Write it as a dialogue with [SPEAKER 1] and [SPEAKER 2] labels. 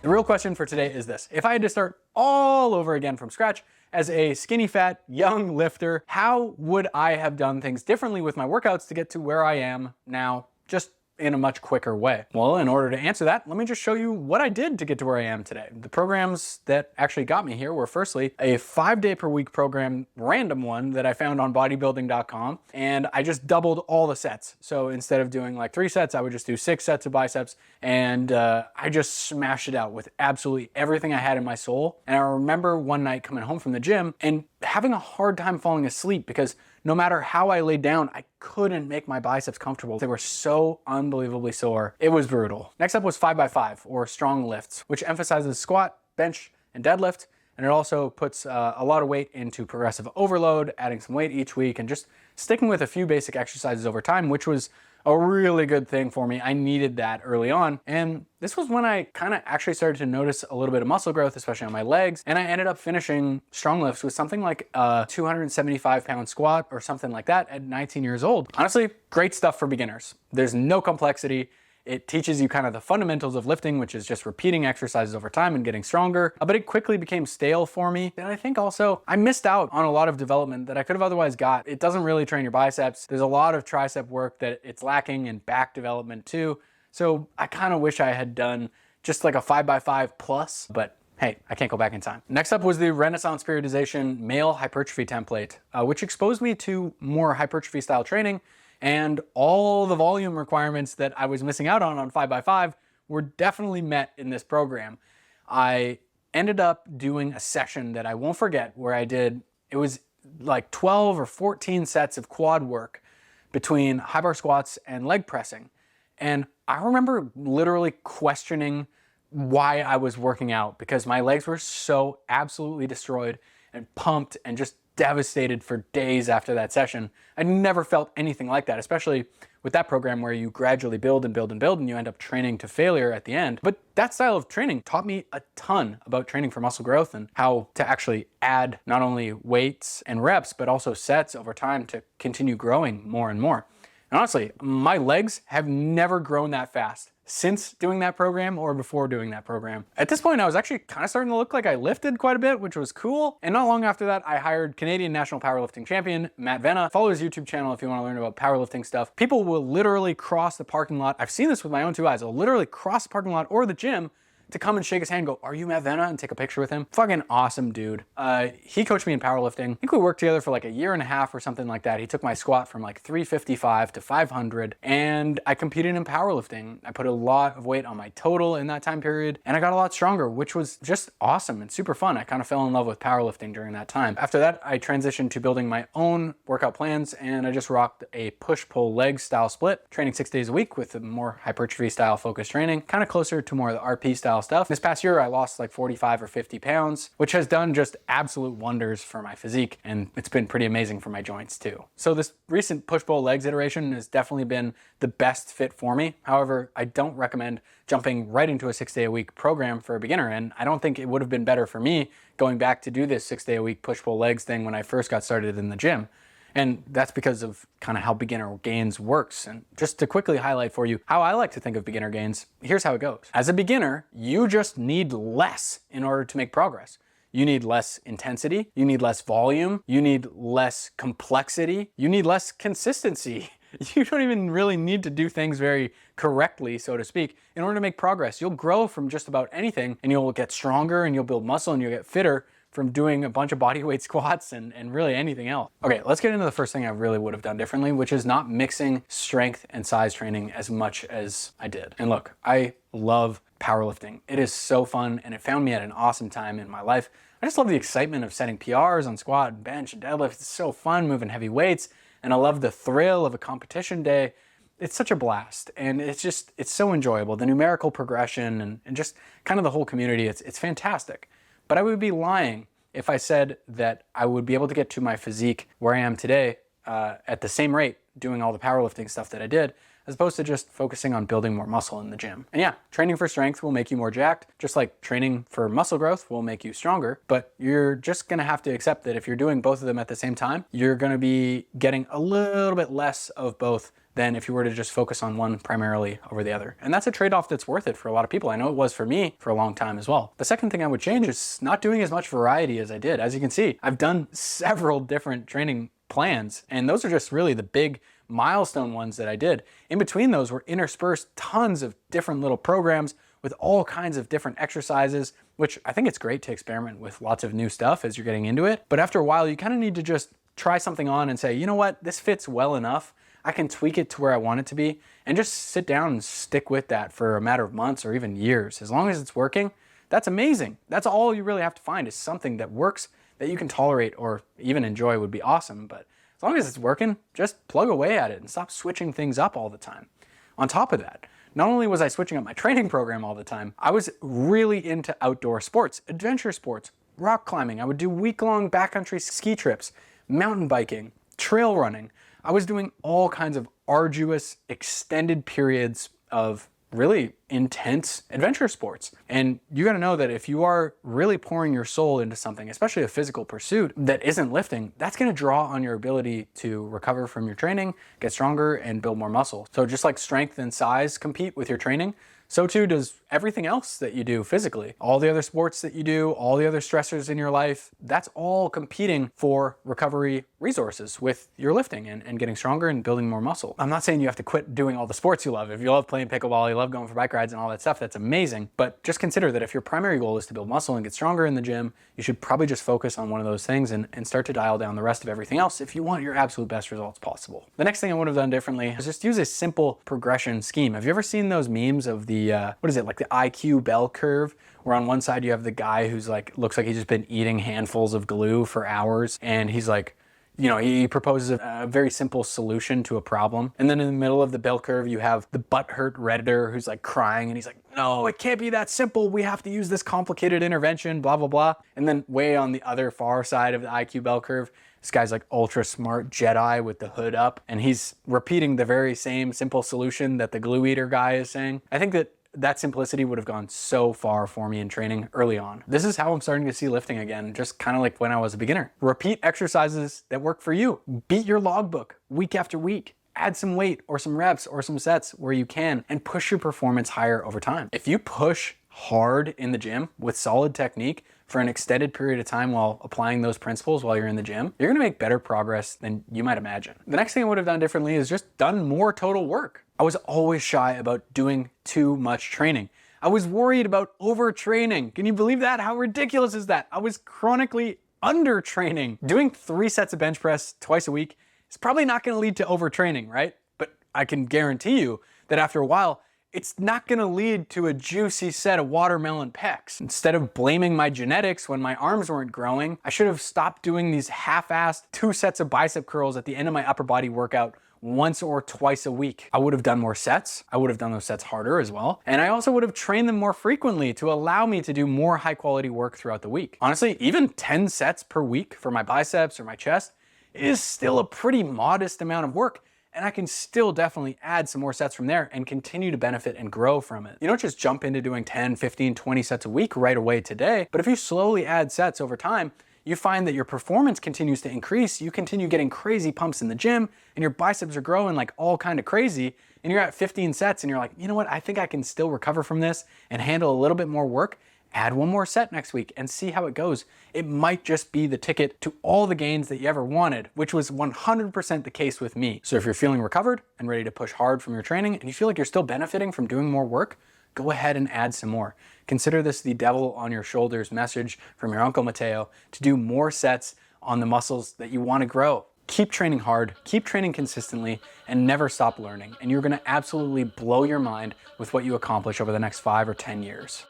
[SPEAKER 1] The real question for today is this: if I had to start all over again from scratch as a skinny, fat, young lifter, how would I have done things differently with my workouts to get to where I am now, just in a much quicker way? Well, in order to answer that, let me just show you what I did to get to where I am today. The programs that actually got me here were firstly a 5-day per week program, random one that I found on bodybuilding.com, and I just doubled all the sets. So instead of doing like 3 sets, I would just do 6 sets of biceps, and I just smashed it out with absolutely everything I had in my soul. And I remember one night coming home from the gym and having a hard time falling asleep because no matter how I laid down, I couldn't make my biceps comfortable. They were so unbelievably sore. It was brutal. Next up was 5x5 or StrongLifts, which emphasizes squat, bench, and deadlift. And it also puts a lot of weight into progressive overload, adding some weight each week, and just sticking with a few basic exercises over time, which was a really good thing for me. I needed that early on. And this was when I kind of actually started to notice a little bit of muscle growth, especially on my legs. And I ended up finishing StrongLifts with something like a 275-pound squat or something like that at 19 years old. Honestly, great stuff for beginners. There's no complexity. It teaches you kind of the fundamentals of lifting, which is just repeating exercises over time and getting stronger, but it quickly became stale for me. And I think also I missed out on a lot of development that I could have otherwise got. It doesn't really train your biceps. There's a lot of tricep work that it's lacking, and back development too. So I kind of wish I had done just like a 5x5 plus, but hey, I can't go back in time. Next up was the Renaissance periodization male hypertrophy template, which exposed me to more hypertrophy style training, and all the volume requirements that I was missing out on 5x5 were definitely met in this program. I ended up doing a session that I won't forget where it was like 12 or 14 sets of quad work between high bar squats and leg pressing. And I remember literally questioning why I was working out because my legs were so absolutely destroyed and pumped and just devastated for days after that session. I never felt anything like that, especially with that program where you gradually build and build and build and you end up training to failure at the end. But that style of training taught me a ton about training for muscle growth and how to actually add not only weights and reps, but also sets over time to continue growing more and more. And honestly, my legs have never grown that fast since doing that program or before doing that program. At this point, I was actually kind of starting to look like I lifted quite a bit, which was cool. And not long after that, I hired Canadian National Powerlifting Champion, Matt Vena. Follow his YouTube channel if you want to learn about powerlifting stuff. People will literally cross the parking lot. I've seen this with my own 2 eyes. They'll literally cross the parking lot or the gym to come and shake his hand and go, "Are you Matt Vena?" and take a picture with him. Fucking awesome dude. He coached me in powerlifting. I think we worked together for like a year and a half or something like that. He took my squat from like 355 to 500, and I competed in powerlifting. I put a lot of weight on my total in that time period, and I got a lot stronger, which was just awesome and super fun. I kind of fell in love with powerlifting during that time. After that, I transitioned to building my own workout plans, and I just rocked a push-pull leg style split, training 6 days a week with a more hypertrophy style focused training, kind of closer to more of the RP style stuff. This past year, I lost like 45 or 50 pounds, which has done just absolute wonders for my physique, and it's been pretty amazing for my joints too. So this recent push-pull legs iteration has definitely been the best fit for me. However, I don't recommend jumping right into a 6-day-a-week program for a beginner, and I don't think it would have been better for me going back to do this 6-day-a-week push-pull legs thing when I first got started in the gym. And that's because of kind of how beginner gains works. And just to quickly highlight for you how I like to think of beginner gains, here's how it goes. As a beginner, you just need less in order to make progress. You need less intensity, you need less volume, you need less complexity, you need less consistency. You don't even really need to do things very correctly, so to speak, in order to make progress. You'll grow from just about anything, and you'll get stronger and you'll build muscle and you'll get fitter from doing a bunch of bodyweight squats and really anything else. Okay, let's get into the first thing I really would have done differently, which is not mixing strength and size training as much as I did. And look, I love powerlifting. It is so fun, and it found me at an awesome time in my life. I just love the excitement of setting PRs on squat and bench and deadlift. It's so fun moving heavy weights, and I love the thrill of a competition day. It's such a blast, and it's so enjoyable. The numerical progression and just kind of the whole community, it's fantastic. But I would be lying if I said that I would be able to get to my physique where I am today at the same rate doing all the powerlifting stuff that I did, as opposed to just focusing on building more muscle in the gym. And yeah, training for strength will make you more jacked, just like training for muscle growth will make you stronger, but you're just gonna have to accept that if you're doing both of them at the same time, you're gonna be getting a little bit less of both than if you were to just focus on one primarily over the other. And that's a trade-off that's worth it for a lot of people. I know it was for me for a long time as well. The second thing I would change is not doing as much variety as I did. As you can see, I've done several different training plans, and those are just really the big milestone ones that I did. In between those were interspersed tons of different little programs with all kinds of different exercises, which I think it's great to experiment with lots of new stuff as you're getting into it. But after a while, you kind of need to just try something on and say, you know what, this fits well enough. I can tweak it to where I want it to be, and just sit down and stick with that for a matter of months or even years. As long as it's working, that's amazing. That's all you really have to find, is something that works, that you can tolerate or even enjoy would be awesome. But as long as it's working, just plug away at it and stop switching things up all the time. On top of that, not only was I switching up my training program all the time, I was really into outdoor sports, adventure sports, rock climbing. I would do week-long backcountry ski trips, mountain biking, trail running. I was doing all kinds of arduous, extended periods of really intense adventure sports. And you gotta know that if you are really pouring your soul into something, especially a physical pursuit that isn't lifting, that's gonna draw on your ability to recover from your training, get stronger, and build more muscle. So just like strength and size compete with your training, so too does everything else that you do physically. All the other sports that you do, all the other stressors in your life, that's all competing for recovery resources with your lifting and getting stronger and building more muscle. I'm not saying you have to quit doing all the sports you love. If you love playing pickleball, you love going for bike rides and all that stuff, that's amazing. But just consider that if your primary goal is to build muscle and get stronger in the gym, you should probably just focus on one of those things and start to dial down the rest of everything else if you want your absolute best results possible. The next thing I would have done differently is just use a simple progression scheme. Have you ever seen those memes of the, what is it, like the IQ bell curve, where on one side you have the guy who's like, looks like he's just been eating handfuls of glue for hours, and he's like, you know, he proposes a very simple solution to a problem. And then in the middle of the bell curve, you have the butthurt Redditor who's like crying, and he's like, no, it can't be that simple. We have to use this complicated intervention, blah, blah, blah. And then way on the other far side of the IQ bell curve, this guy's like ultra smart Jedi with the hood up, and he's repeating the very same simple solution that the glue eater guy is saying. I think that simplicity would have gone so far for me in training early on. This is how I'm starting to see lifting again, just kind of like when I was a beginner. Repeat exercises that work for you. Beat your logbook week after week. Add some weight or some reps or some sets where you can, and push your performance higher over time. If you push hard in the gym with solid technique for an extended period of time while applying those principles while you're in the gym, you're gonna make better progress than you might imagine. The next thing I would have done differently is just done more total work. I was always shy about doing too much training. I was worried about overtraining. Can you believe that? How ridiculous is that? I was chronically undertraining. Doing 3 sets of bench press twice a week is probably not gonna lead to overtraining, right? But I can guarantee you that after a while, it's not gonna lead to a juicy set of watermelon pecs. Instead of blaming my genetics when my arms weren't growing, I should have stopped doing these half-assed 2 sets of bicep curls at the end of my upper body workout once or twice a week. I would have done more sets. I would have done those sets harder as well. And I also would have trained them more frequently to allow me to do more high quality work throughout the week. Honestly, even 10 sets per week for my biceps or my chest is still a pretty modest amount of work. And I can still definitely add some more sets from there and continue to benefit and grow from it. You don't just jump into doing 10, 15, 20 sets a week right away today, but if you slowly add sets over time, you find that your performance continues to increase, you continue getting crazy pumps in the gym, and your biceps are growing like all kind of crazy, and you're at 15 sets and you're like, you know what, I think I can still recover from this and handle a little bit more work. Add 1 more set next week and see how it goes. It might just be the ticket to all the gains that you ever wanted, which was 100% the case with me. So if you're feeling recovered and ready to push hard from your training, and you feel like you're still benefiting from doing more work, go ahead and add some more. Consider this the devil on your shoulders message from your Uncle Matteo to do more sets on the muscles that you want to grow. Keep training hard, keep training consistently, and never stop learning. And you're going to absolutely blow your mind with what you accomplish over the next 5 or 10 years.